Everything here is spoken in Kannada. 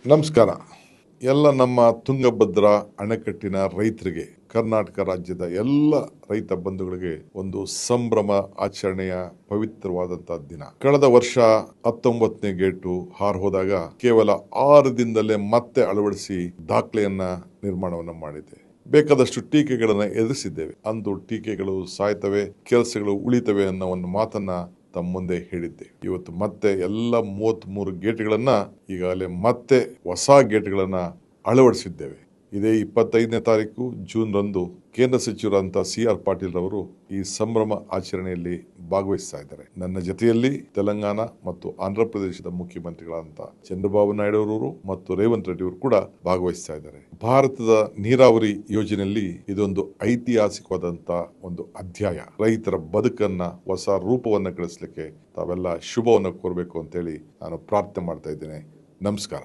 ನಮಸ್ಕಾರ. ಎಲ್ಲ ನಮ್ಮ ತುಂಗಭದ್ರಾ ಅಣೆಕಟ್ಟಿನ ರೈತರಿಗೆ, ಕರ್ನಾಟಕ ರಾಜ್ಯದ ಎಲ್ಲ ರೈತ ಬಂಧುಗಳಿಗೆ ಒಂದು ಸಂಭ್ರಮ ಆಚರಣೆಯ ಪವಿತ್ರವಾದಂತಹ ದಿನ. ಕಳೆದ ವರ್ಷ 19ನೇ ಗೇಟು ಹಾರೋದಾಗ ಕೇವಲ 6 ದಿನದಲ್ಲೇ ಮತ್ತೆ ಅಳವಡಿಸಿ ದಾಖಲೆಯನ್ನ ನಿರ್ಮಾಣವನ್ನ ಮಾಡಿದೆ. ಬೇಕಾದಷ್ಟು ಟೀಕೆಗಳನ್ನು ಎದುರಿಸಿದ್ದೇವೆ. ಅಂದು ಟೀಕೆಗಳು ಸಾಯ್ತವೆ, ಕೆಲಸಗಳು ಉಳಿತವೆ ಅನ್ನೋ ಒಂದು ಮಾತನ್ನ ತಮ್ಮ ಮುಂದೆ ಹೇಳಿದ್ದೆ. ಇವತ್ತು ಮತ್ತೆ ಎಲ್ಲ 33 ಗೇಟ್ಗಳನ್ನ ಈಗಾಗಲೇ ಮತ್ತೆ ಹೊಸ ಗೇಟ್ಗಳನ್ನ ಅಳವಡಿಸಿದ್ದೇವೆ. ಇದೇ 25ನೇ ತಾರೀಕು ಜೂನ್ ರಂದು ಕೇಂದ್ರ ಸಚಿವರಾದಂತಹ CR ಪಾಟೀಲ್ ರವರು ಈ ಸಂಭ್ರಮ ಆಚರಣೆಯಲ್ಲಿ ಭಾಗವಹಿಸ್ತಾ ಇದ್ದಾರೆ. ನನ್ನ ಜೊತೆಯಲ್ಲಿ ತೆಲಂಗಾಣ ಮತ್ತು ಆಂಧ್ರ ಪ್ರದೇಶದ ಮುಖ್ಯಮಂತ್ರಿಗಳಾದಂತಹ ಚಂದ್ರಬಾಬು ನಾಯ್ಡು ಅವರು ಮತ್ತು ರೇವಂತ್ ರೆಡ್ಡಿ ಅವರು ಕೂಡ ಭಾಗವಹಿಸ್ತಾ ಇದ್ದಾರೆ. ಭಾರತದ ನೀರಾವರಿ ಯೋಜನೆಯಲ್ಲಿ ಇದೊಂದು ಐತಿಹಾಸಿಕವಾದಂತಹ ಒಂದು ಅಧ್ಯಾಯ. ರೈತರ ಬದುಕನ್ನ ಹೊಸ ರೂಪವನ್ನ ಗಳಿಸಲಿಕ್ಕೆ ತಾವೆಲ್ಲ ಶುಭವನ್ನು ಕೋರಬೇಕು ಅಂತೇಳಿ ನಾನು ಪ್ರಾರ್ಥನೆ ಮಾಡ್ತಾ ಇದ್ದೇನೆ. ನಮಸ್ಕಾರ.